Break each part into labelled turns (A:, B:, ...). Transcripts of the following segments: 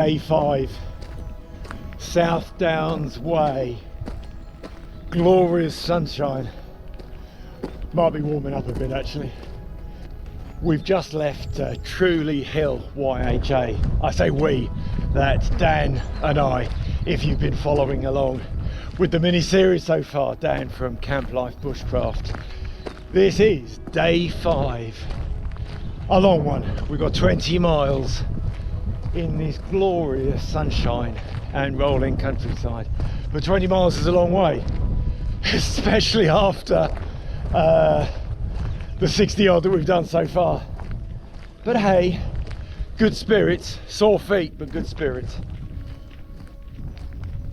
A: day 5, South Downs Way, glorious sunshine. Might be warming up a bit actually. We've just left Truleigh Hill YHA. I say we, that's Dan and I, if you've been following along with the mini-series so far, Dan from Camp Life Bushcraft. This is day 5, a long one. We've got 20 miles in this glorious sunshine and rolling countryside. But 20 miles is a long way, especially after the 60 odd that we've done so far. But hey, good spirits, sore feet, but good spirits.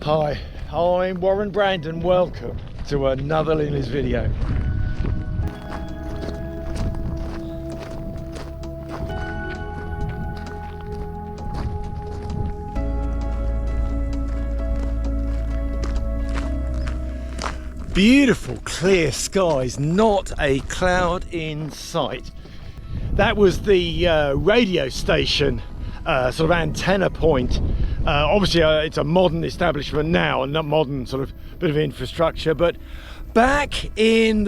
A: Hi, I'm Warren Brandon. Welcome to another Linleys video. Beautiful clear skies, not a cloud in sight. That was the radio station, sort of antenna point. Obviously it's a modern establishment now, and not modern sort of bit of infrastructure, but back in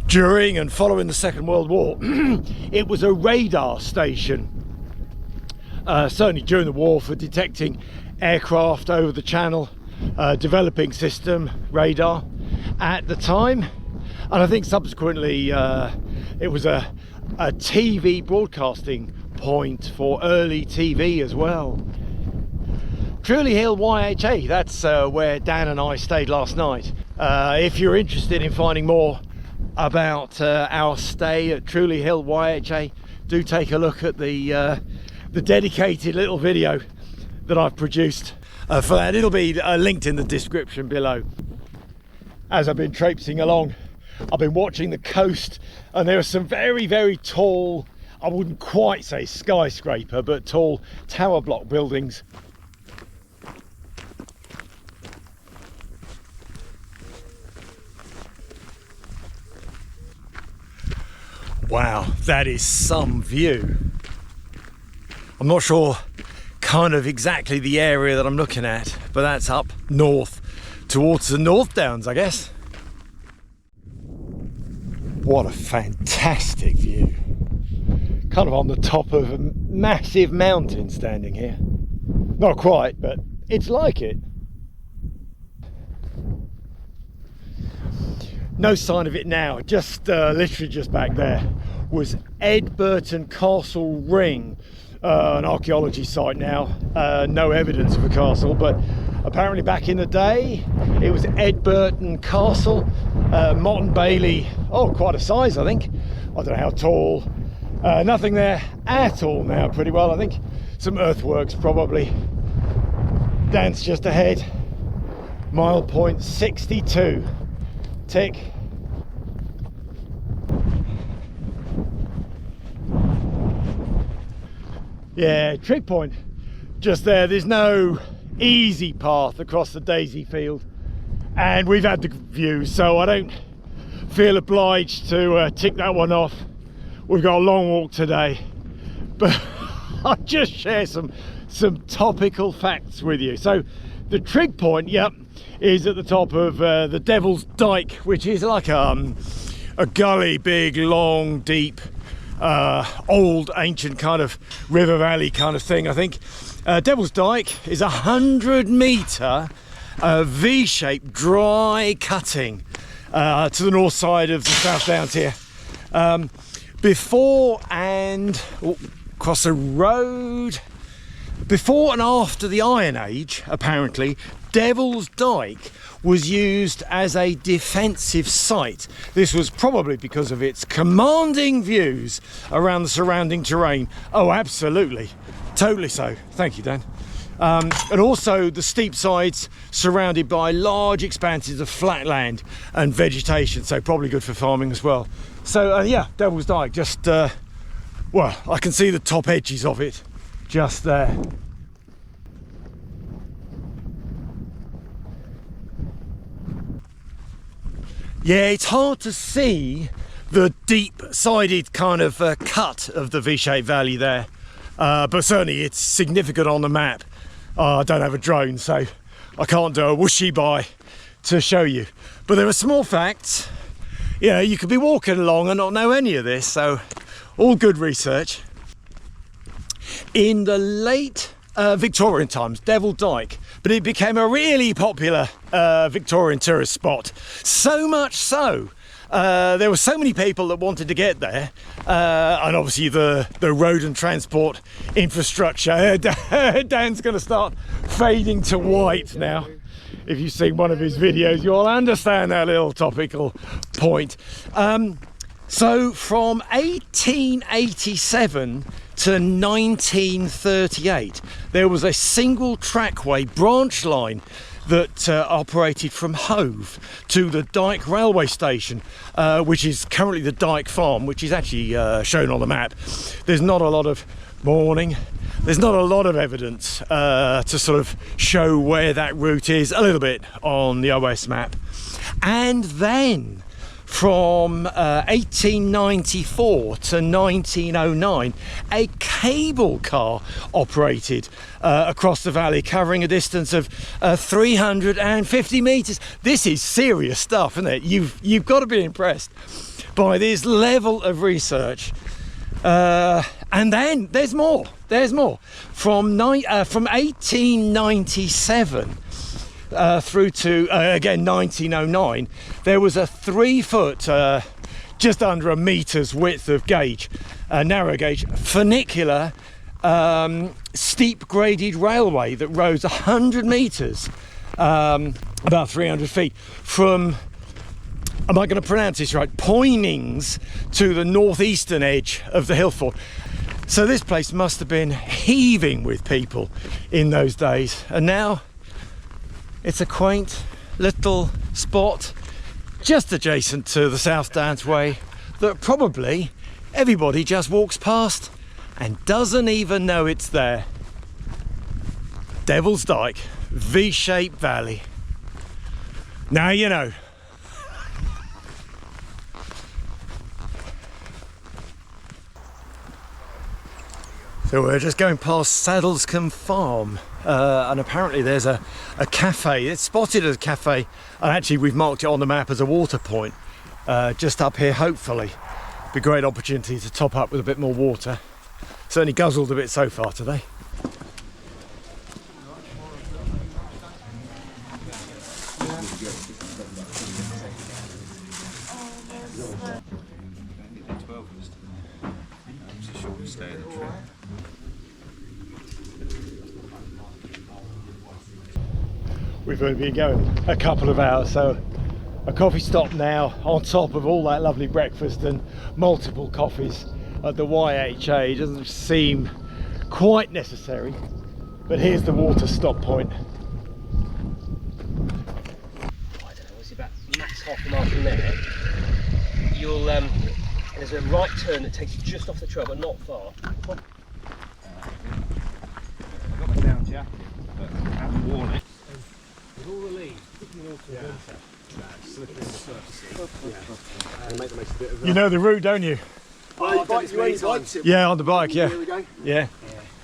A: during and following the Second World War, it was a radar station, certainly during the war, for detecting aircraft over the channel. Developing system radar at the time, and I think subsequently it was a TV broadcasting point for early TV as well. Truleigh Hill YHA, that's where Dan and I stayed last night. If you're interested in finding more about our stay at Truleigh Hill YHA, do take a look at the dedicated little video that I've produced for that. It'll be linked in the description below. As I've been traipsing along, I've been watching the coast, and there are some very, very tall, I wouldn't quite say skyscraper, but tall tower block buildings. Wow, that is some view. I'm not sure kind of exactly the area that I'm looking at, but that's up north towards the North Downs, I guess. What a fantastic view. Kind of on the top of a massive mountain standing here. Not quite, but it's like it. No sign of it now, just literally just back there was Edburton Castle Ring. An archaeology site now, no evidence of a castle, but apparently back in the day it was Edburton Castle. Motte and Bailey, oh, quite a size, I think. I don't know how tall. Nothing there at all now, pretty well, I think. Some earthworks probably. Dan's just ahead. Mile point 62. Tick. Yeah, trig point just there. There's no easy path across the daisy field, and we've had the view, so I don't feel obliged to tick that one off. We've got a long walk today, but I'll just share some topical facts with you. So the trig point, yep, is at the top of the Devil's Dyke, which is like a gully, big, long, deep, old ancient kind of river valley kind of thing, I think. Devil's Dyke is 100-metre V-shaped dry cutting to the north side of the South Downs here. Before and across the road, before and after the Iron Age, apparently, Devil's Dyke was used as a defensive site. This was probably because of its commanding views around the surrounding terrain. Oh, absolutely, totally so. Thank you, Dan. And also the steep sides surrounded by large expanses of flat land and vegetation, so probably good for farming as well. So yeah, Devil's Dyke, just well, I can see the top edges of it just there. Yeah, it's hard to see the deep-sided kind of cut of the V-shaped valley there, but certainly it's significant on the map. I don't have a drone, so I can't do a whooshy by to show you. But there are small facts. You know, you could be walking along and not know any of this, so all good research. In the late Victorian times, Devil Dyke, but it became a really popular Victorian tourist spot. So much so, there were so many people that wanted to get there, and obviously the road and transport infrastructure. Dan's going to start fading to white now. If you've seen one of his videos, you'll understand that little topical point. So from 1887 to 1938, there was a single trackway branch line that operated from Hove to the Dyke railway station, which is currently the Dyke Farm, which is actually shown on the map. There's not a lot of there's not a lot of evidence to sort of show where that route is, a little bit on the OS map. And then from 1894 to 1909, a cable car operated across the valley, covering a distance of 350 meters. This is serious stuff, isn't it? You've got to be impressed by this level of research. And then there's more. From 1897 through to again 1909, there was a 3 foot, just under a meter's width of gauge, narrow gauge funicular steep graded railway that rose 100 meters, about 300 feet from, am I going to pronounce this right, Poynings to the northeastern edge of the hill fort. So this place must have been heaving with people in those days, and now it's a quaint little spot just adjacent to the South Downs Way that probably everybody just walks past and doesn't even know it's there. Devil's Dyke, V-shaped valley. Now you know. So we're just going past Saddlescombe Farm, and apparently there's a cafe. It's spotted as a cafe, and actually we've marked it on the map as a water point just up here. Hopefully be a great opportunity to top up with a bit more water. Certainly guzzled a bit so far today. We've only been going a couple of hours, so a coffee stop now on top of all that lovely breakfast and multiple coffees at the YHA doesn't seem quite necessary, but here's the water stop point.
B: I don't know, it's about max half a mile from there. You'll there's a right turn that takes you just off the trail, but not far.
C: I've got my down jacket, but I haven't worn it. With all the leaves, picking all to the winter, slipping in the surface. And make the most of it.
A: You know the route, don't you?
C: Oh, you only biked it?
A: Yeah, on the bike, yeah.
C: Here we go.
A: Yeah.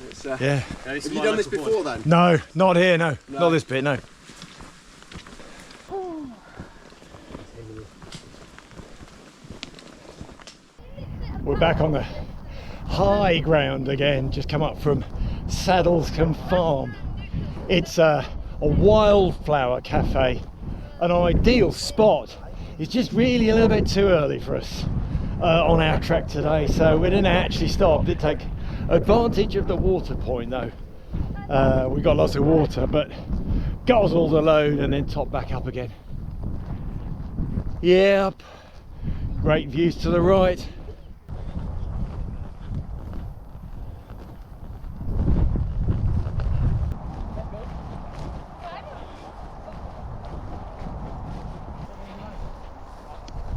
C: It's,
A: Yeah.
C: Have you done this before then?
A: No, not here, no. Not this bit, no. We're back on the high ground again, just come up from Saddlescombe Farm. It's a wildflower cafe, an ideal spot. It's just really a little bit too early for us on our trek today, so we didn't actually stop. Did take advantage of the water point though. We got lots of water, but guzzled the load and then topped back up again. Yep, great views to the right.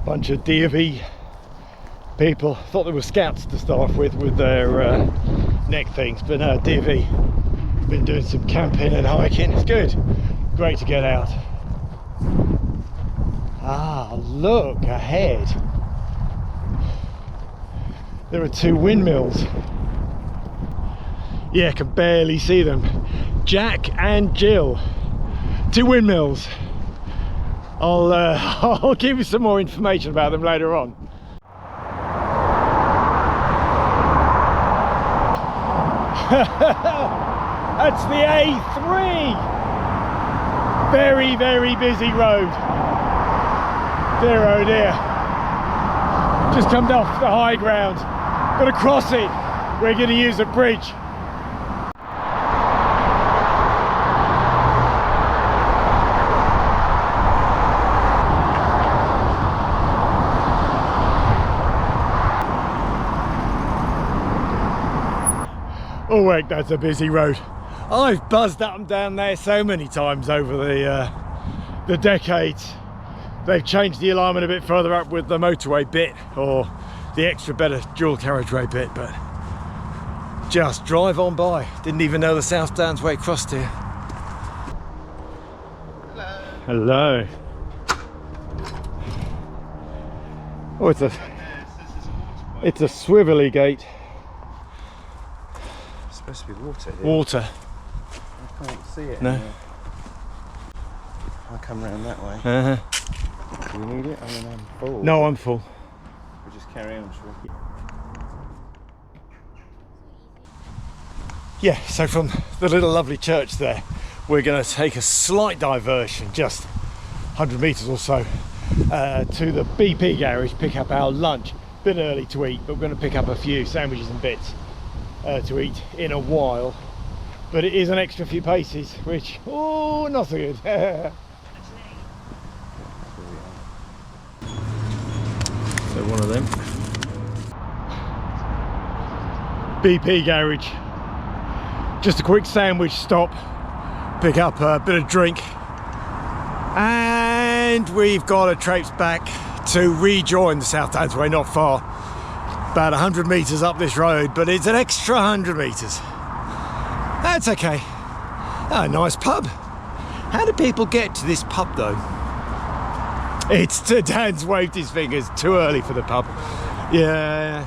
A: Bunch of DV people. Thought they were scouts to start off with their neck things, but no, DV. Been doing some camping and hiking. It's good. Great to get out. Ah, look ahead. There are two windmills. Yeah, can barely see them. Jack and Jill, 2 windmills. I'll I'll give you some more information about them later on. That's the A3. Very, very busy road. Dear oh dear. Just come off the high ground. Gotta cross it. We're gonna use a bridge. Oh wait, that's a busy road. I've buzzed up and down there so many times over the decades. They've changed the alignment a bit further up with the motorway bit, or the extra better dual carriageway bit, but just drive on by. Didn't even know the South Downs way crossed here. Hello. Hello. Oh, it's a swivelly gate.
C: It's supposed to be water here.
A: Water.
C: I can't see it.
A: No.
C: Anyway. I'll come round that way.
A: Uh-huh.
C: Do you need it? I mean, I'm full.
A: No, I'm full.
C: We'll just carry on, shall we?
A: Yeah, so from the little lovely church there, we're going to take a slight diversion, just 100 metres or so, to the BP garage, pick up our lunch. Bit early to eat, but we're going to pick up a few sandwiches and bits to eat in a while. But it is an extra few paces, which, oh, not so good. So one of them. BP garage. Just a quick sandwich stop, pick up a bit of drink, and we've got to traipse back to rejoin the South Downs way, not far. About 100 metres up this road, but it's an extra 100 metres. That's okay. Oh, nice pub. How do people get to this pub though? It's Dan's waved his fingers, too early for the pub. Yeah.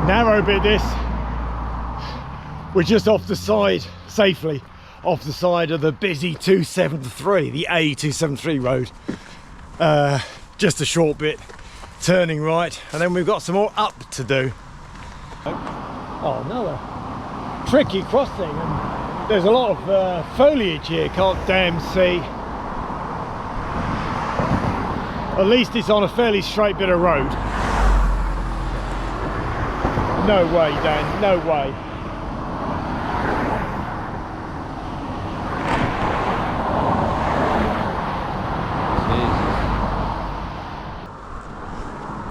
A: Narrow bit this. We're just off the side, safely, off the side of the busy 273, the A273 road. Just a short bit, turning right, and then we've got some more up to do. Oh, another tricky crossing, and there's a lot of foliage here, can't damn see. At least it's on a fairly straight bit of road. No way, Dan, no way.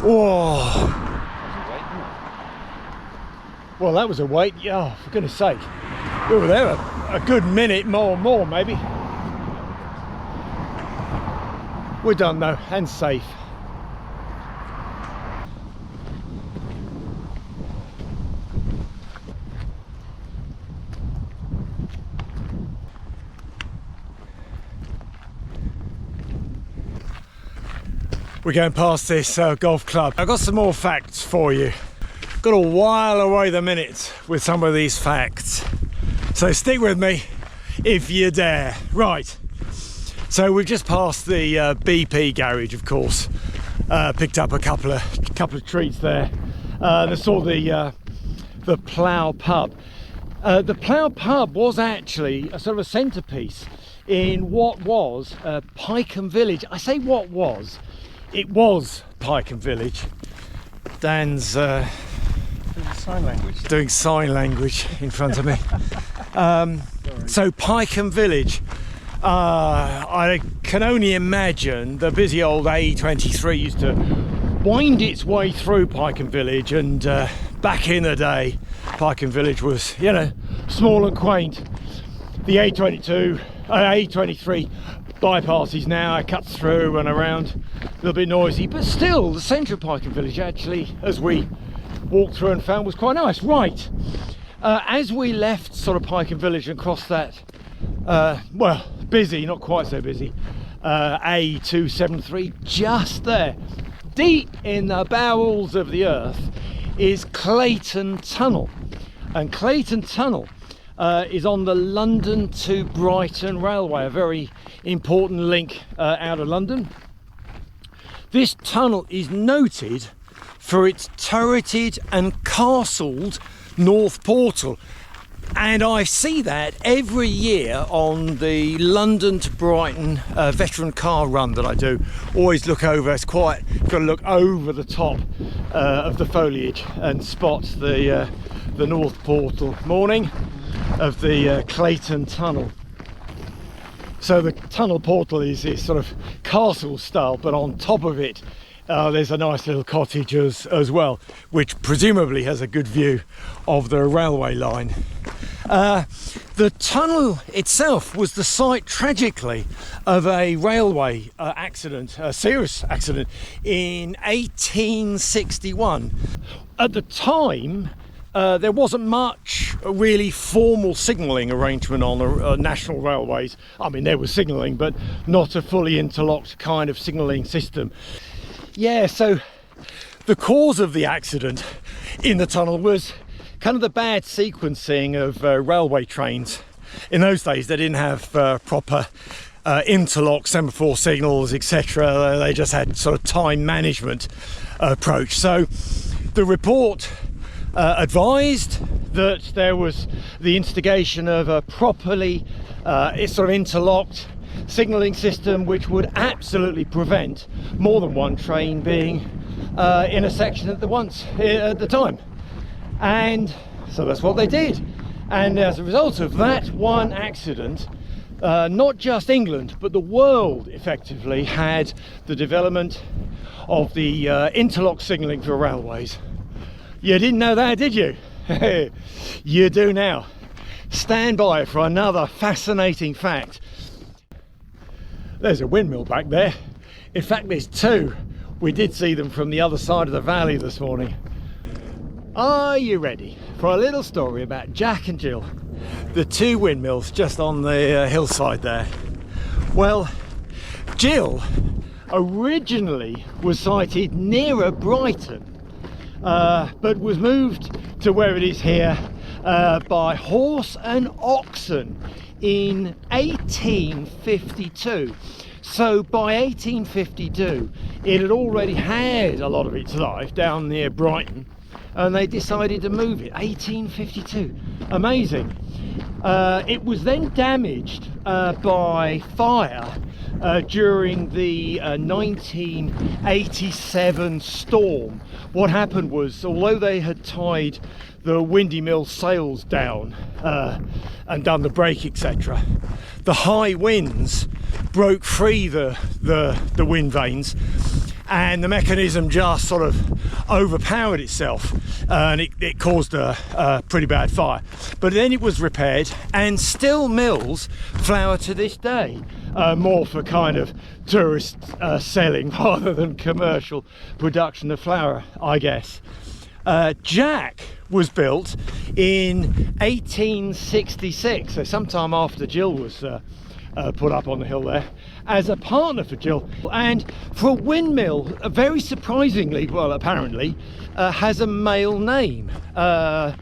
A: Whoa. Well, that was a wait. Yeah, for goodness sake. We were there a good minute, more maybe. We're done though, and safe. We're going past this golf club. I've got some more facts for you. Got to while away the minutes with some of these facts. So stick with me if you dare. Right, so we've just passed the BP garage, of course. Picked up a couple of treats there. They saw the Plough pub. The Plough pub was actually a sort of a centrepiece in what was Pycombe Village. I say what was. It was Pycombe Village. Dan's doing sign language in front of me. So Pycombe Village, I can only imagine the busy old A23 used to wind its way through Pycombe Village, and back in the day Pycombe Village was, you know, small and quaint. The A23 bypasses now, it cuts through and around, a little bit noisy, but still the centre of Pycombe Village, actually, as we walked through and found, was quite nice. Right, as we left sort of Pycombe Village and crossed that well, busy, not quite so busy, A273, just there, deep in the bowels of the earth, is Clayton Tunnel. And Clayton Tunnel is on the London to Brighton Railway, a very important link out of London. This tunnel is noted for its turreted and castled north portal, and I see that every year on the London to Brighton veteran car run that I do. Always look over, it's quite, got to look over the top of the foliage and spot the north portal. Morning of the Clayton Tunnel. So the tunnel portal is sort of castle style, but on top of it there's a nice little cottage as well, which presumably has a good view of the railway line. The tunnel itself was the site, tragically, of a railway accident, a serious accident, in 1861. At the time, there wasn't much really formal signalling arrangement on the national railways. I mean, there was signalling, but not a fully interlocked kind of signalling system. Yeah, so the cause of the accident in the tunnel was kind of the bad sequencing of railway trains. In those days, they didn't have proper interlock semaphore signals, etc. They just had sort of time management approach. So the report advised that there was the instigation of a properly sort of interlocked signalling system, which would absolutely prevent more than one train being in a section at the time. And so that's what they did. And as a result of that one accident, not just England but the world effectively had the development of the interlock signalling for railways. You didn't know that, did you? You do now. Stand by for another fascinating fact. There's a windmill back there. In fact, there's two. We did see them from the other side of the valley this morning. Are you ready for a little story about Jack and Jill, the two windmills just on the hillside there? Well, Jill originally was sited nearer Brighton, but was moved to where it is here by horse and oxen in 1852. So by 1852 it had already had a lot of its life down near Brighton, and they decided to move it. 1852, amazing. It was then damaged by fire during the 1987 storm. What happened was, although they had tied the Windy Mill sails down and done the brake, etc., the high winds broke free the wind vanes, and the mechanism just sort of overpowered itself, and it caused a pretty bad fire. But then it was repaired, and still mills flour to this day, more for kind of tourist selling rather than commercial production of flour, I guess. Jack was built in 1866, so sometime after Jill was put up on the hill there, as a partner for Jill. And for a windmill, very surprisingly, well, apparently, has a male name. I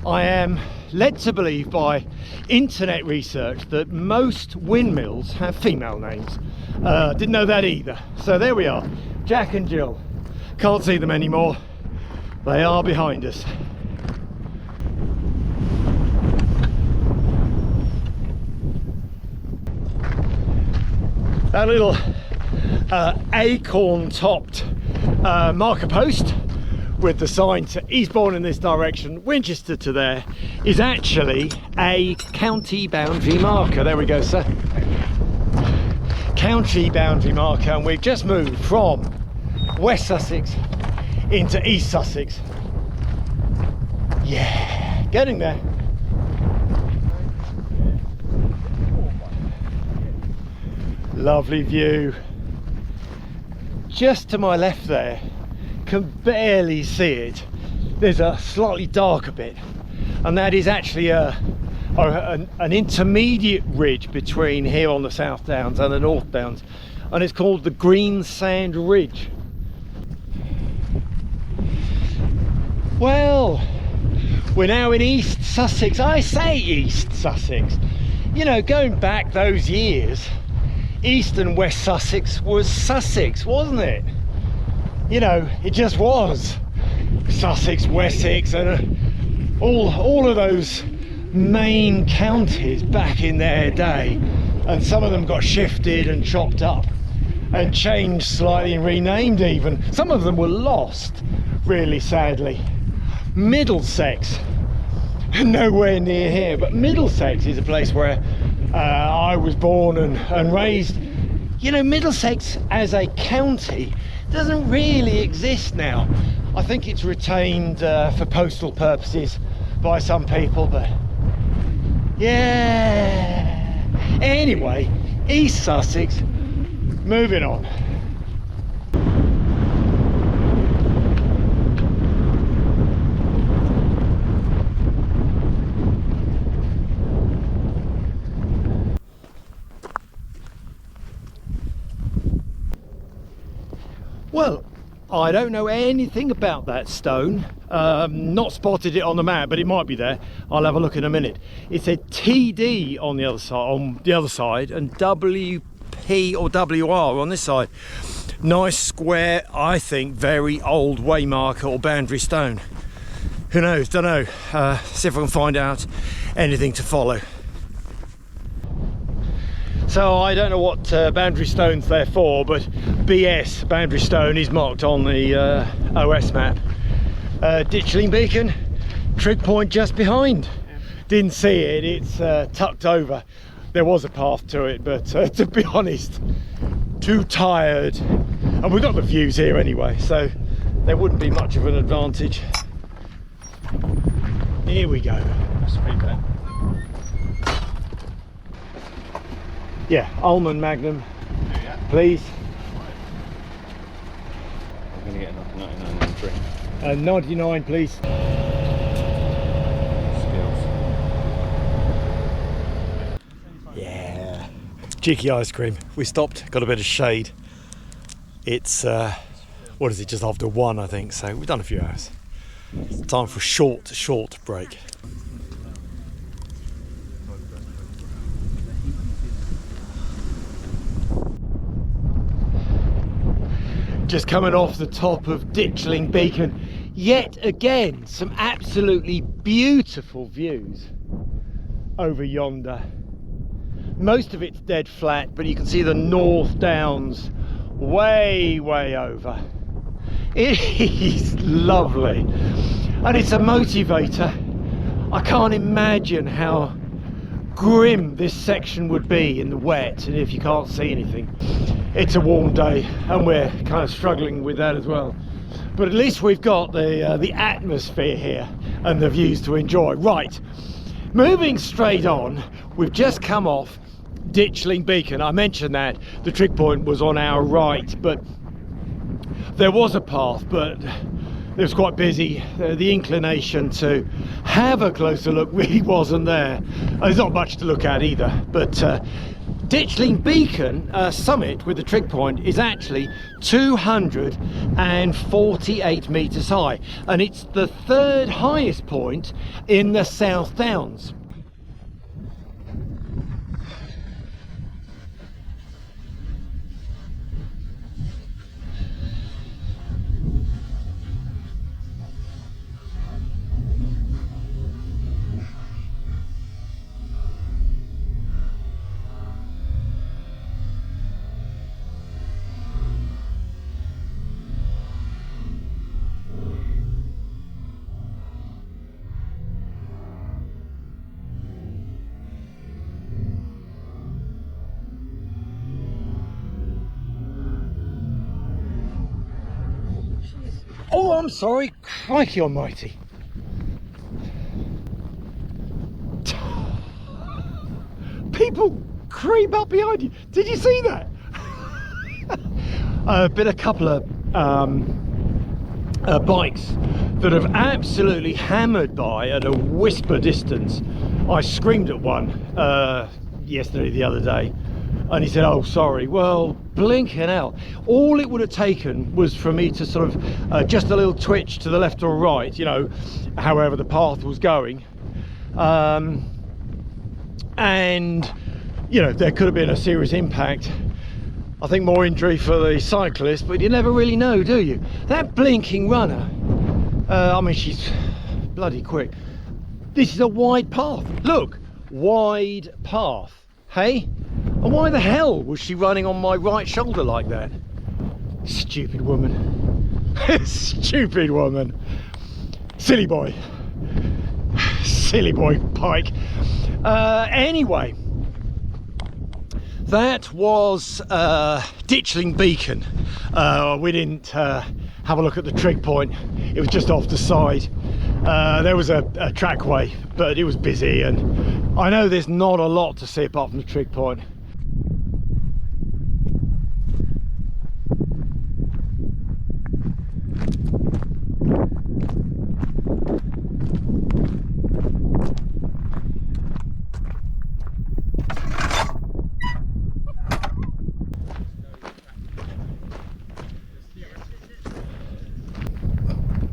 A: am led to believe by internet research that most windmills have female names. Didn't know that either. So there we are, Jack and Jill. Can't see them anymore. They are behind us. That little acorn-topped marker post with the sign to Eastbourne in this direction, Winchester to there, is actually a county boundary marker. There we go, sir. County boundary marker, and we've just moved from West Sussex into East Sussex. Yeah, getting there. Lovely view. Just to my left there, can barely see it. There's a slightly darker bit, and that is actually a an intermediate ridge between here on the South Downs and the North Downs, and it's called the Green Sand Ridge. Well, we're now in East Sussex. I say East Sussex. You know, going back those years, East and West Sussex was Sussex, wasn't it? You know, it just was. Sussex, Wessex, and all of those main counties back in their day. And some of them got shifted and chopped up and changed slightly and renamed even. Some of them were lost, really sadly. Middlesex, nowhere near here, but Middlesex is a place where I was born and raised. You know, Middlesex as a county doesn't really exist now. I think it's retained for postal purposes by some people, but yeah. Anyway, East Sussex, moving on. Well, I don't know anything about that stone. Not spotted it on the map, but it might be there. I'll have a look in a minute. It said TD on the other side, and WP or WR on this side. Nice square, I think, very old waymarker or boundary stone. Who knows? Don't know. See if I can find out anything to follow. So I don't know what boundary stone's there for, but BS, boundary stone, is marked on the OS map. Ditchling Beacon, trig point just behind. Didn't see it, it's tucked over. There was a path to it, but to be honest, too tired. And we've got the views here anyway, so there wouldn't be much of an advantage. Here we go. Speed that. Yeah, Ullman Magnum, please.
C: I'm going to get a 99 and drink.
A: 99, please.
C: Skills.
A: Yeah. Cheeky ice cream. We stopped, got a bit of shade. It's, what is it, just after 1, I think, so we've done a few hours. It's time for a short break. Just coming off the top of Ditchling Beacon, yet again some absolutely beautiful views over yonder. Most of it's dead flat, but you can see the North Downs way over. It is lovely, and it's a motivator. I can't imagine how grim this section would be in the wet and if you can't see anything. It's a warm day and we're kind of struggling with that as well, but at least we've got the atmosphere here and the views to enjoy. Right, moving straight on, we've just come off Ditchling Beacon. I mentioned that the trig point was on our right, but there was a path, but it was quite busy. The inclination to have a closer look really wasn't there. There's not much to look at either, but Ditchling Beacon summit with the trig point is actually 248 metres high, and it's the third highest point in the South Downs. Oh, I'm sorry, crikey almighty. People creep up behind you. Did you see that? Been a couple of bikes that have absolutely hammered by at a whisper distance. I screamed at one yesterday, the other day, and he said, "Oh, sorry." Well, blinking out, all it would have taken was for me to sort of just a little twitch to the left or right, you know, however the path was going, and you know, there could have been a serious impact. I think more injury for the cyclist, but you never really know, do you? That blinking runner, I mean, she's bloody quick. This is a wide path. Look, wide path. Hey? And why the hell was she running on my right shoulder like that? Stupid woman. Stupid woman. Silly boy. Silly boy bike. Anyway. That was Ditchling Beacon. We didn't have a look at the trig point. It was just off the side. There was a trackway, but it was busy, and I know there's not a lot to see apart from the trig point.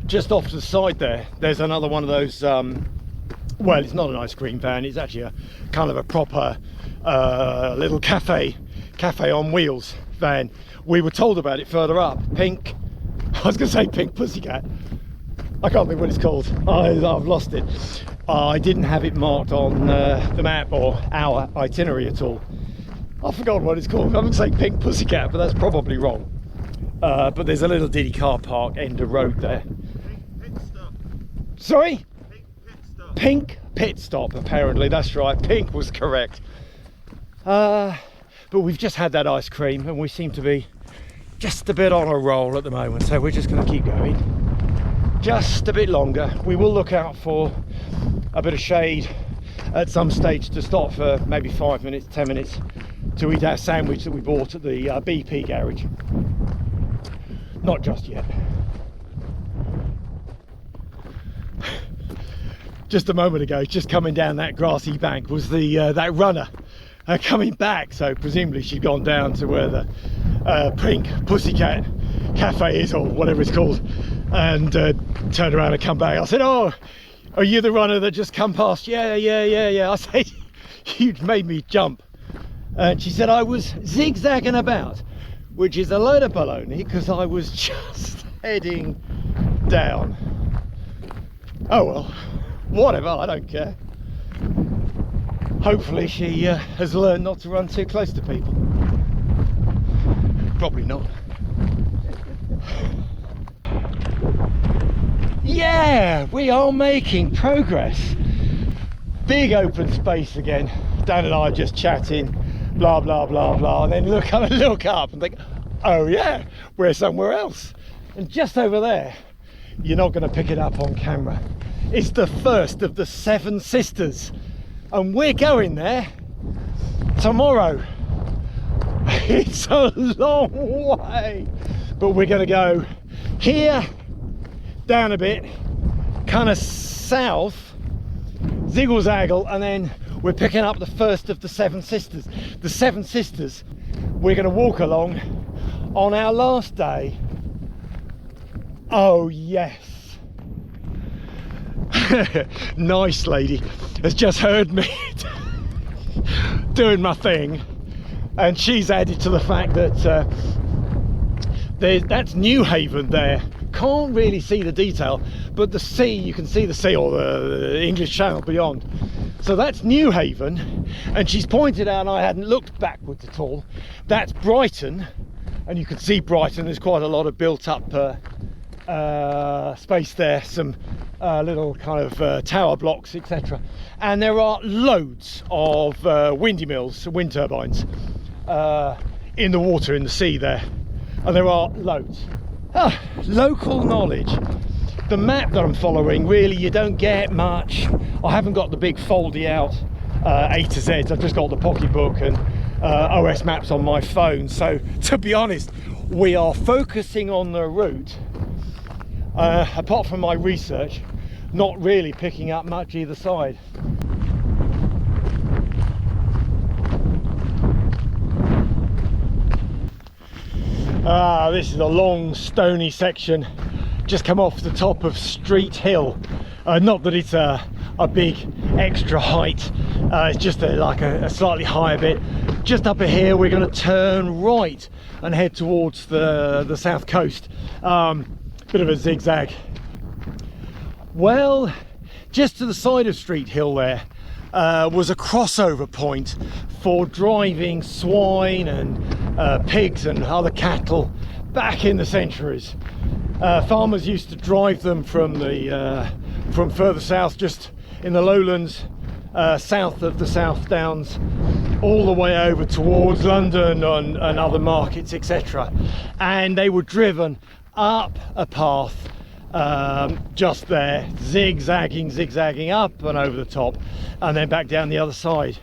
A: Just off to the side there's another one of those, well, it's not an ice cream van, it's actually a kind of a proper little cafe on wheels van. We were told about it further up. Pink, I was going to say Pink Pussycat, I can't think what it's called. I've lost it. I didn't have it marked on the map or our itinerary at all. I've forgotten what it's called. I'm going to say Pink Pussycat, but that's probably wrong. But there's a little ditty car park end of road there. Sorry? Pink pit stop, apparently, that's right. Pink was correct. But we've just had that ice cream and we seem to be just a bit on a roll at the moment, so we're just going to keep going just a bit longer. We will look out for a bit of shade at some stage to stop for maybe 5 minutes, 10 minutes to eat our sandwich that we bought at the BP garage. Not just yet. Just a moment ago, just coming down that grassy bank was the that runner coming back, so presumably she'd gone down to where the Pink Pussycat Cafe is, or whatever it's called, and turned around and come back. I said, "Oh, are you the runner that just come past?" Yeah. I said, "You made me jump." And she said, "I was zigzagging about," which is a load of baloney, because I was just heading down. Oh well, whatever, I don't care. Hopefully she has learned not to run too close to people. Probably not. Yeah, we are making progress. Big open space again. Dan and I are just chatting, blah blah blah blah, and then look up and think, oh yeah, we're somewhere else. And just over there, you're not going to pick it up on camera, it's the first of the 7 sisters, and we're going there tomorrow. It's a long way, but we're going to go here, down a bit, kind of south, ziggle zaggle, and then we're picking up the first of the 7 sisters. The 7 sisters we're going to walk along on our last day. Oh yes. Nice lady has just heard me doing my thing, and she's added to the fact that that's New Haven there. Can't really see the detail, but the sea, you can see the sea, or the English Channel beyond. So that's New Haven, and she's pointed out, and I hadn't looked backwards at all, that's Brighton, and you can see Brighton. There's quite a lot of built up space there, some little kind of tower blocks, etc. And there are loads of windy mills, wind turbines in the water, in the sea there, and there are loads. Local knowledge. The map that I'm following, really, you don't get much. I haven't got the big foldy out A to Z. I've just got the pocketbook and OS maps on my phone. So to be honest, we are focusing on the route apart from my research, not really picking up much either side. This is a long stony section, just come off the top of Street Hill. Not that it's a big extra height, it's just like a slightly higher bit. Just up here we're going to turn right and head towards the south coast. Bit of a zigzag. Well, just to the side of Street Hill there was a crossover point for driving swine and pigs and other cattle back in the centuries. Farmers used to drive them from further south, just in the lowlands, south of the South Downs, all the way over towards London and other markets, etc. And they were driven up a path just there, zigzagging up and over the top, and then back down the other side.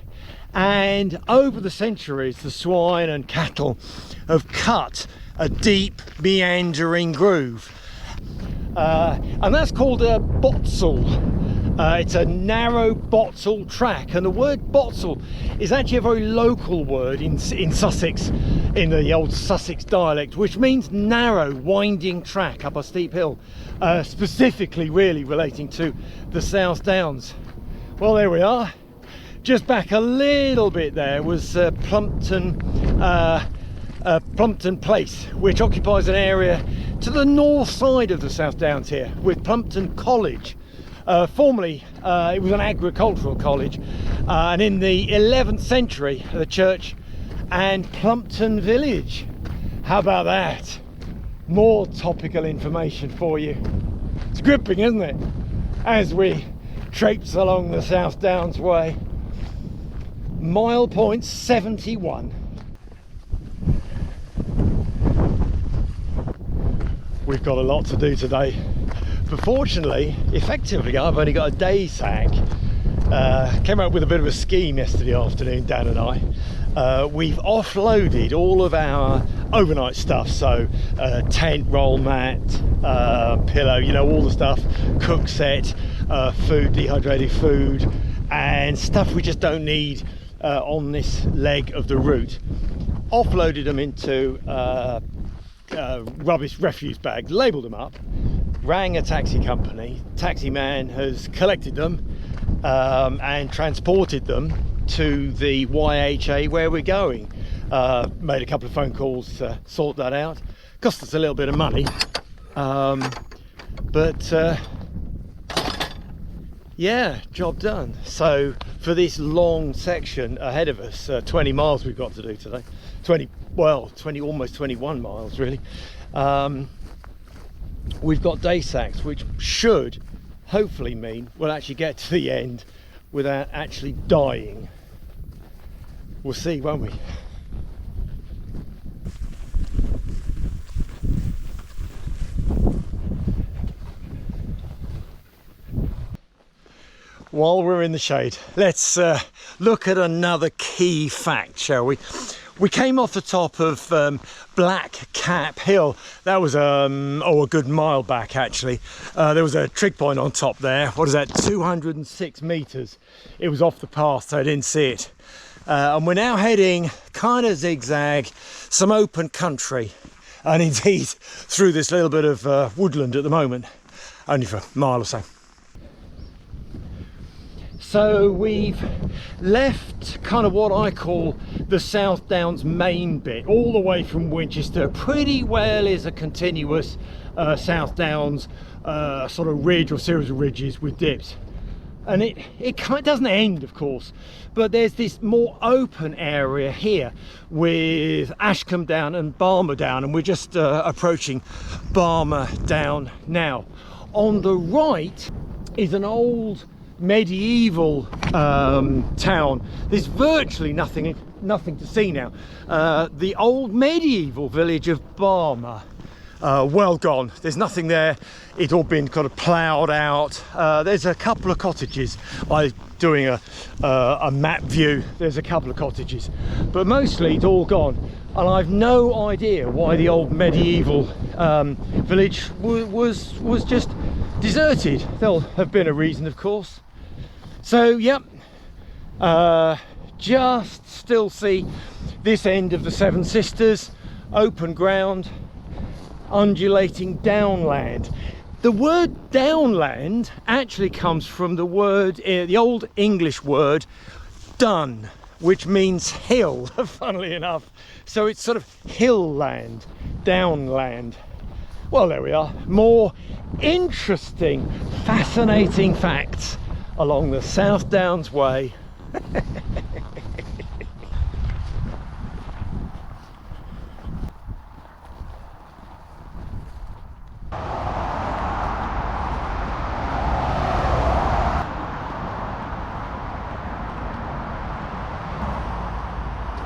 A: And over the centuries, the swine and cattle have cut a deep meandering groove, and that's called a botzel. It's a narrow botzel track, and the word botzel is actually a very local word in Sussex, in the old Sussex dialect, which means narrow winding track up a steep hill, specifically really relating to the South Downs. Well, there we are. Just back a little bit there was Plumpton Place, which occupies an area to the north side of the South Downs here, with Plumpton College. Formerly it was an agricultural college, and in the 11th century the church and Plumpton Village. How about that? More topical information for you. It's gripping, isn't it, as we traipse along the South Downs way. Mile point 71. We've got a lot to do today, but fortunately, effectively, I've only got a day sack. Came up with a bit of a scheme yesterday afternoon, Dan and I. We've offloaded all of our overnight stuff, so tent, roll mat, pillow, you know, all the stuff, cook set, food, dehydrated food, and stuff we just don't need on this leg of the route. Offloaded them into rubbish refuse bags, labelled them up, rang a taxi company. Taxi man has collected them and transported them to the YHA where we're going. Made a couple of phone calls to sort that out. Cost us a little bit of money, but yeah, job done. So for this long section ahead of us, 20 miles we've got to do today, 20, almost 21 miles really. We've got day sacks, which should hopefully mean we'll actually get to the end without actually dying. We'll see, won't we? While we're in the shade, let's look at another key fact, shall we? We came off the top of Black Cap Hill. That was a good mile back actually. There was a trig point on top there. What is that? 206 meters. It was off the path, so I didn't see it. And we're now heading kind of zigzag, some open country, and indeed through this little bit of woodland at the moment, only for a mile or so. So we've left kind of what I call the South Downs main bit, all the way from Winchester. Pretty well is a continuous South Downs sort of ridge or series of ridges with dips. And it doesn't end, of course, but there's this more open area here with Ashcombe Down and Barmer Down, and we're just approaching Barmer Down now. On the right is an old medieval town. There's virtually nothing to see now. The old medieval village of Barmer. well gone. There's nothing there. It's all been kind of ploughed out. There's a couple of cottages. I'm doing a map view. There's a couple of cottages, but mostly it's all gone. And I've no idea why the old medieval village was just deserted. There'll have been a reason, of course. So, yep, just still see this end of the Seven Sisters, open ground, undulating downland. The word downland actually comes from the word, the old English word, dun, which means hill, funnily enough. So it's sort of hill land, downland. Well, there we are. More interesting, fascinating facts along the South Downs Way.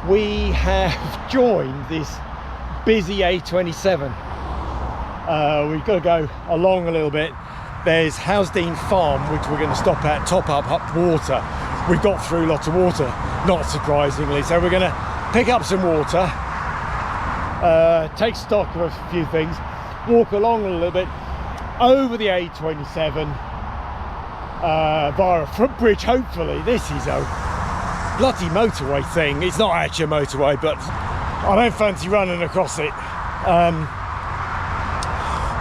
A: We have joined this busy A27. We've got to go along a little bit. There's Housdean Farm, which we're going to stop at, top up water. We've got through lots of water, not surprisingly, so we're going to pick up some water, take stock of a few things, walk along a little bit over the A27 via a footbridge. Hopefully this is a bloody motorway thing. It's not actually a motorway, but I don't fancy running across it.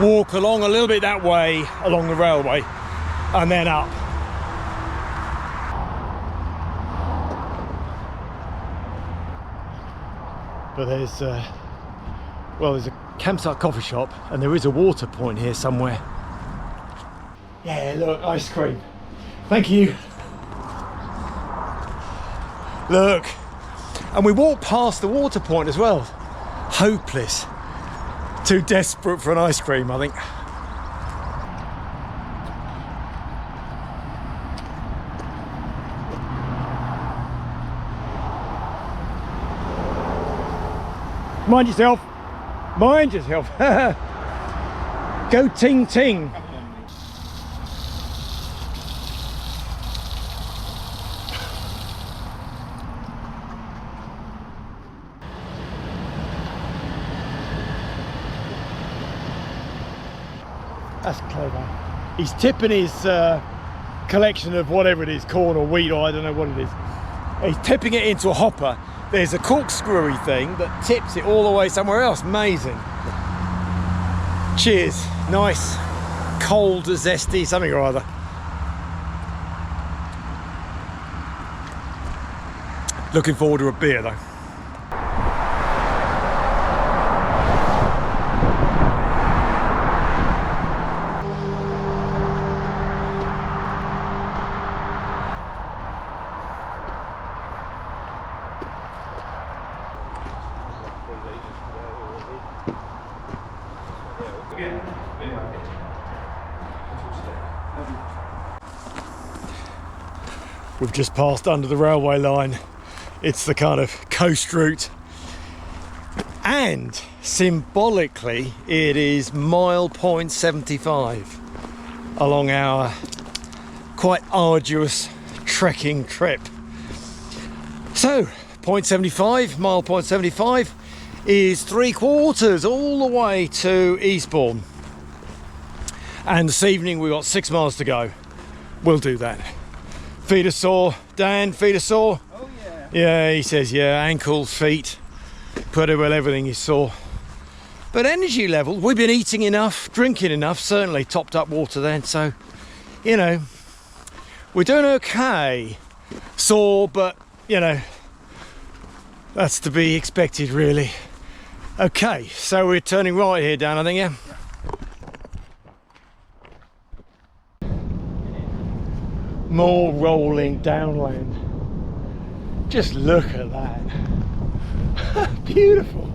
A: Walk along a little bit that way along the railway and then up. But there's there's a campsite coffee shop and there is a water point here somewhere. Yeah, look, ice cream. Thank you. Look, and we walked past the water point as well. Hopeless. Too desperate for an ice cream, I think. Mind yourself. Mind yourself. Go ting ting. That's clever. He's tipping his collection of whatever it is, corn or wheat, or I don't know what it is. He's tipping it into a hopper. There's a corkscrewy thing that tips it all the way somewhere else. Amazing. Cheers. Nice, cold, zesty, something or other. Looking forward to a beer though. We've just passed under the railway line. It's the kind of coast route, and symbolically it is mile point 75 along our quite arduous trekking trip. So point 75, mile point 75 is 3/4 all the way to Eastbourne, and this evening we've got 6 miles to go. We'll do that. Feet are sore, Dan, feet are sore?
C: Oh yeah.
A: Yeah, he says, yeah, ankles, feet, pretty well everything is sore. But energy level, we've been eating enough, drinking enough, certainly topped up water then, so, you know, we're doing okay. Sore, but, you know, that's to be expected really. Okay, so we're turning right here, Dan, I think, yeah? More rolling downland. Just look at that. Beautiful.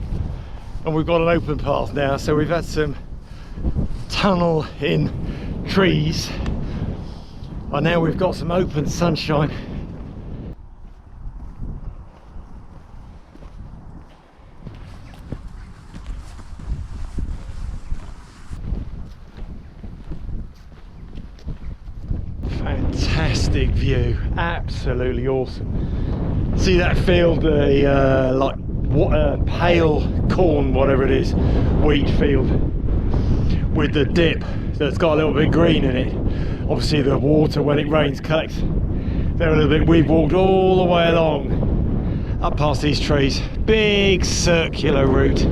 A: And we've got an open path now, so we've had some tunnel in trees, and now we've got some open sunshine. Fantastic view, absolutely awesome. See that field, the like what pale corn, whatever it is, wheat field with the dip that's got a little bit of green in it. Obviously the water when it rains collects there a little bit. We've walked all the way along up past these trees, big circular route.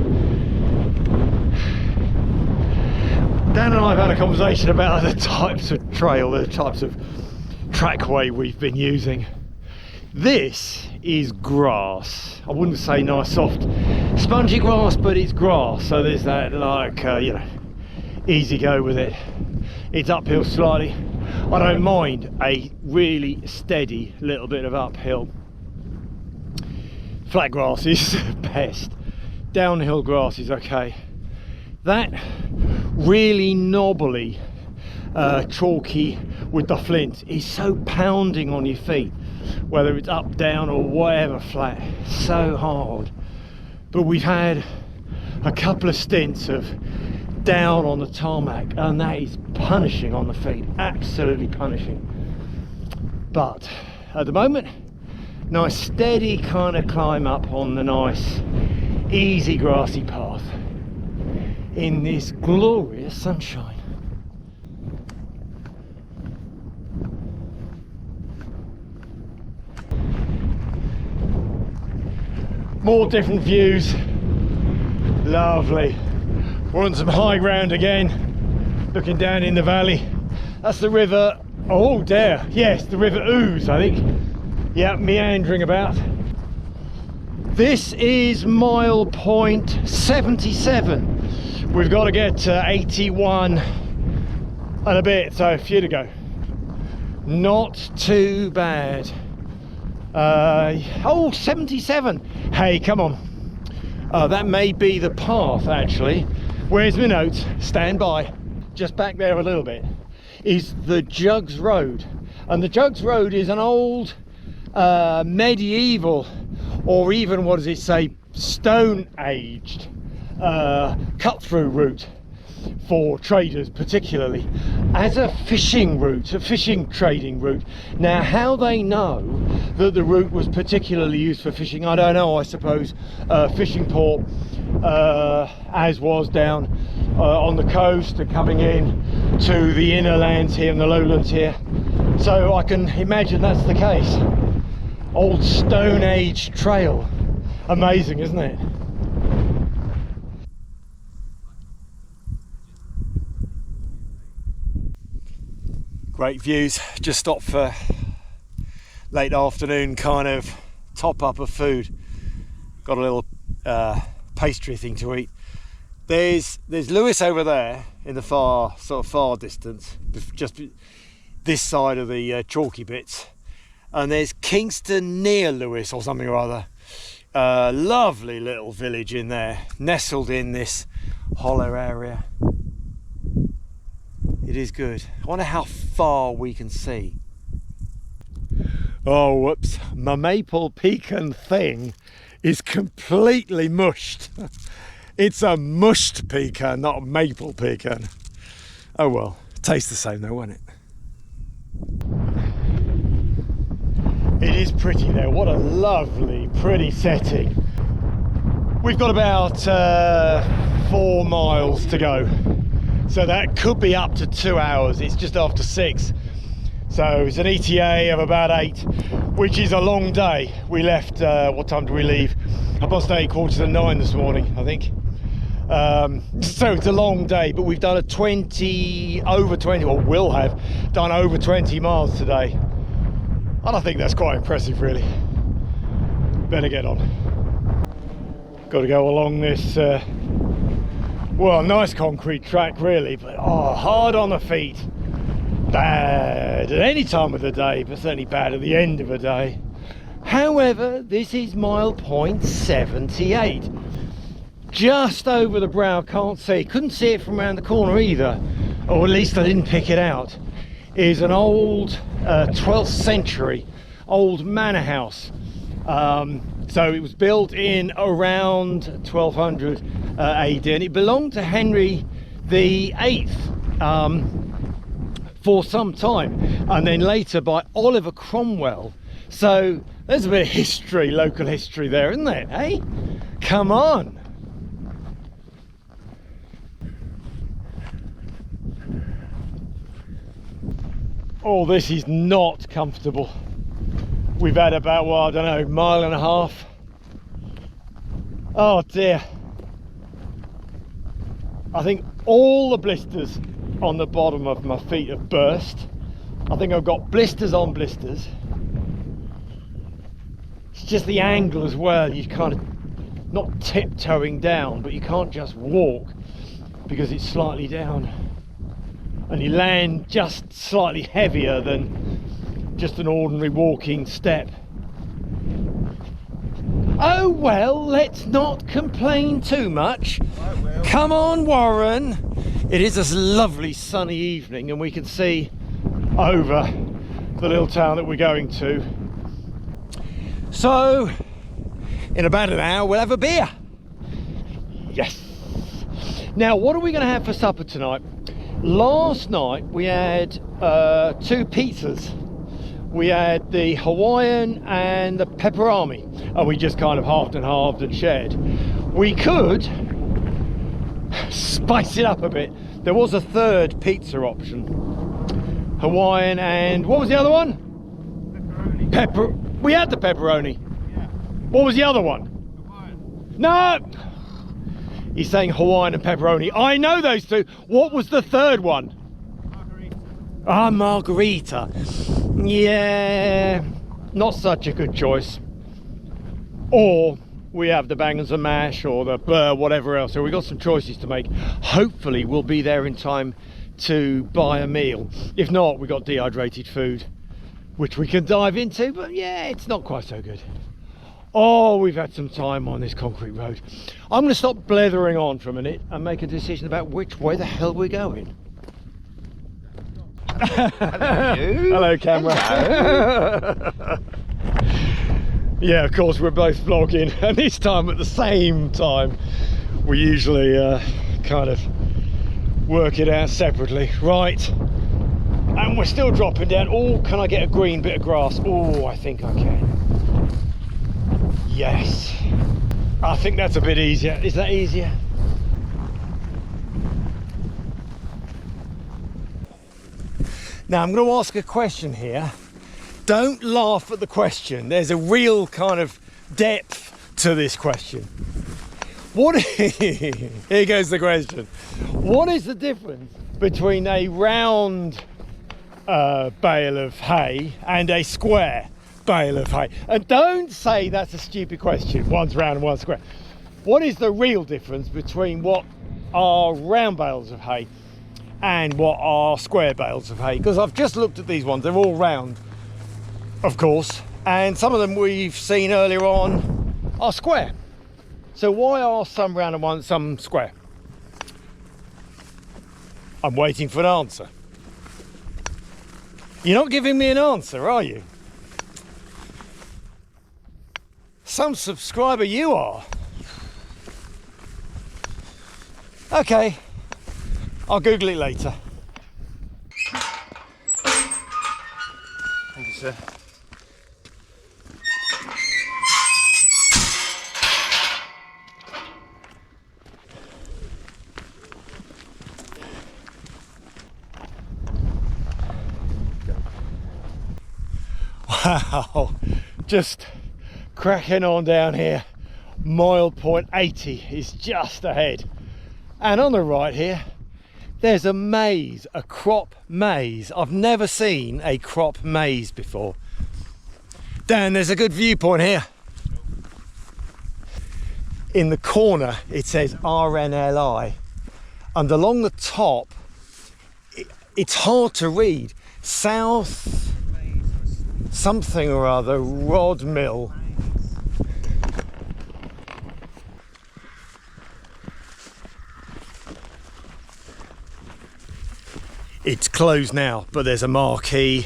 A: Dan and I have had a conversation about the types of trail, the types of trackway we've been using. This is grass. I wouldn't say nice soft spongy grass, but it's grass, so there's that like you know, easy go with it. It's uphill slightly. I don't mind a really steady little bit of uphill. Flat grass is best. Downhill grass is okay. That really knobbly chalky with the flint is so pounding on your feet, whether it's up, down or whatever, flat, so hard. But we've had a couple of stints of down on the tarmac and that is punishing on the feet, absolutely punishing. But at the moment, nice steady kind of climb up on the nice easy grassy path in this glorious sunshine. More different views, lovely. We're on some high ground again, looking down in the valley. That's the river, oh there, yes, the river Ouse, I think. Yeah, meandering about. This is mile point 77. We've got to get to 81 and a bit, so a few to go. Not too bad. Oh, 77. Hey, come on. That may be the path, actually. Where's my notes? Stand by. Just back there a little bit is the Jugs Road. And the Jugs Road is an old medieval, or even, what does it say, stone-aged cut-through route for traders, particularly as a fishing route, a fishing trading route. Now, how they know that the route was particularly used for fishing, I don't know. I suppose fishing port, as was down on the coast and coming in to the inner lands here and the lowlands here, so I can imagine that's the case. Old Stone Age trail, amazing, isn't it? Great views. Just stopped for late afternoon kind of top up of food. Got a little pastry thing to eat. There's Lewis over there in the far distance, just this side of the chalky bits, and there's Kingston near Lewis or something or other. Lovely little village in there, nestled in this hollow area. It is good. I wonder how far we can see. Oh, whoops. My maple pecan thing is completely mushed. It's a mushed pecan, not a maple pecan. Oh well, tastes the same though, won't it? It is pretty there. What a lovely, pretty setting. We've got about 4 miles to go. So that could be up to 2 hours. It's just after 6. So it's an ETA of about 8, which is a long day. We left, what time did we leave? 8:30, 8:45 this morning, I think. So it's a long day, but we've done over 20, or will have done over 20 miles today. And I think that's quite impressive, really. Better get on. Got to go along this, well, nice concrete track, really, but oh, hard on the feet. Bad at any time of the day, but certainly bad at the end of the day. However, this is mile point 78. Just over the brow, can't see, couldn't see it from around the corner either, or at least I didn't pick it out, is an old 12th century old manor house. So it was built in around 1200 AD, and it belonged to Henry VIII for some time, and then later by Oliver Cromwell. So there's a bit of history, local history there, isn't there, eh? Come on. Oh, this is not comfortable. We've had about, well, I don't know, mile and a half. Oh dear. I think all the blisters on the bottom of my feet have burst. I think I've got blisters on blisters. It's just the angle as well. You kind of, not tiptoeing down, but you can't just walk because it's slightly down. And you land just slightly heavier than just an ordinary walking step. Oh well, let's not complain too much. Come on, Warren. It is a lovely sunny evening and we can see over the little town that we're going to. So, in about an hour we'll have a beer. Yes. Now, what are we going to have for supper tonight? Last night we had 2 pizzas. We had the Hawaiian and the pepperoni, and we just kind of halved and halved and shared. We could spice it up a bit. There was a third pizza option. Hawaiian and what was the other one? Pepperoni. We had the pepperoni. Yeah. What was the other one? Hawaiian. No! He's saying Hawaiian and pepperoni. I know those two. What was the third one? Margarita. Ah, margarita. Yeah, not such a good choice. Or we have the bangers and mash or the whatever else. So we've got some choices to make. Hopefully we'll be there in time to buy a meal. If not, we've got dehydrated food, which we can dive into, but yeah, it's not quite so good. Oh, we've had some time on this concrete road. I'm going to stop blethering on for a minute and make a decision about which way the hell we're going.
C: Hello, you.
A: Hello, camera. Hello. Yeah, of course, we're both vlogging, and this time at the same time. We usually kind of work it out separately. Right. And we're still dropping down. Oh, can I get a green bit of grass? Oh, I think I can. Yes, I think that's a bit easier. Is that easier? Now I'm going to ask a question here. Don't laugh at the question. There's a real kind of depth to this question. Here goes the question. What is the difference between a round bale of hay and a square bale of hay? And don't say that's a stupid question. One's round and one's square. What is the real difference between what are round bales of hay and what are square bales of hay? Because I've just looked at these ones. They're all round, of course, and some of them we've seen earlier on are square. So why are some round and some square? I'm waiting for an answer. You're not giving me an answer, are you? Some subscriber you are. Okay, I'll Google it later.
C: Thank you, sir.
A: Wow, just cracking on down here. Mile point 80 is just ahead, and on the right here there's a maze, a crop maze. I've never seen a crop maze before. Dan, there's a good viewpoint here. In the corner it says RNLI, and along the top it's hard to read. South something or other, Rod Mill. It's closed now, but there's a marquee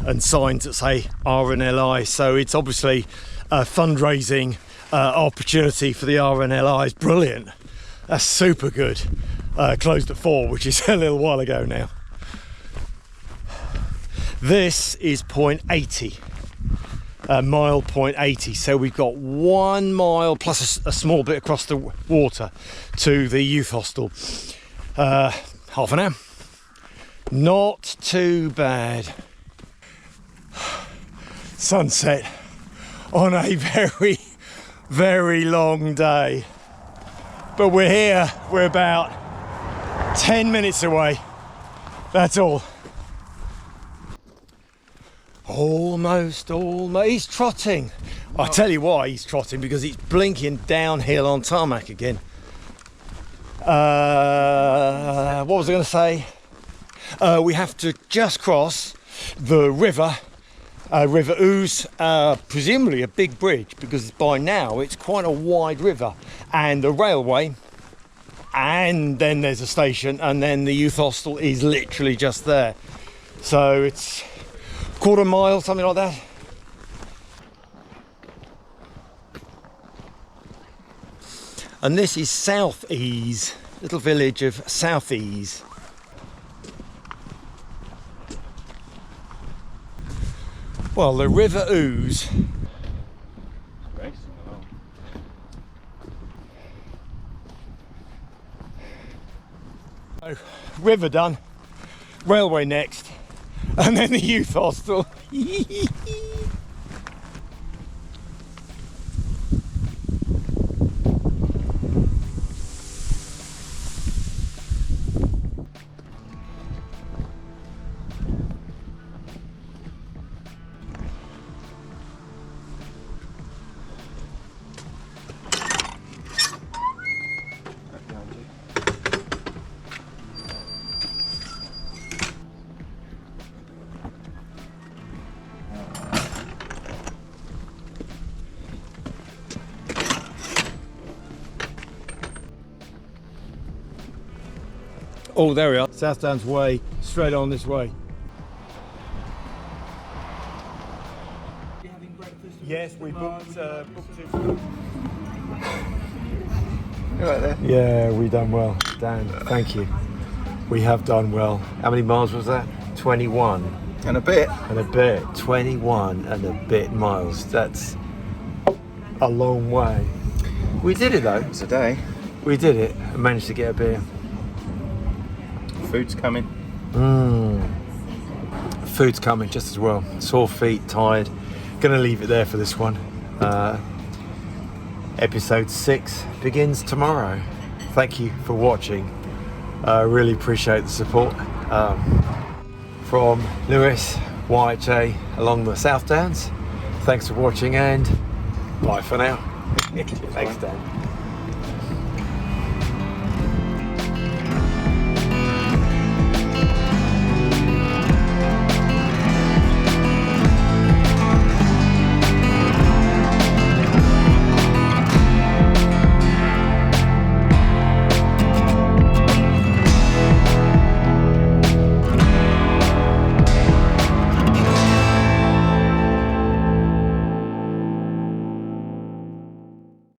A: and signs that say RNLI, so it's obviously a fundraising opportunity for the RNLI. It's brilliant. That's super good. Closed at 4, which is a little while ago now. This is point 80, mile point 80. So we've got 1 mile plus a small bit across the water to the youth hostel. Half an hour. Not too bad. Sunset on a very, very long day. But we're here, we're about 10 minutes away. That's all. Almost. He's trotting. I'll tell you why he's trotting, because he's blinking downhill on tarmac again. What was I going to say? We have to just cross the river, River Ouse, presumably a big bridge, because by now it's quite a wide river, and a railway, and then there's a station, and then the youth hostel is literally just there. So it's quarter mile, something like that. And this is Southease, little village of Southease. Well, the River Ouse. So, river done, railway next, and then the youth hostel. Oh, there we are. South Downs Way, straight on this way.
D: You having breakfast?
A: Yes, we booked it.
C: You right there?
A: Yeah, we done well, Dan. Thank you. We have done well. How many miles was that? 21
C: And a bit.
A: and a bit. 21 and a bit miles. That's a long way. We did it though.
C: It's a day.
A: We did it. I managed to get a beer.
C: Food's coming.
A: Food's coming just as well. Sore feet, tired. Gonna leave it there for this one. Episode 6 begins tomorrow. Thank you for watching. Really appreciate the support from Lewis, YHA along the South Downs. Thanks for watching, and bye for now. Thanks, Dan.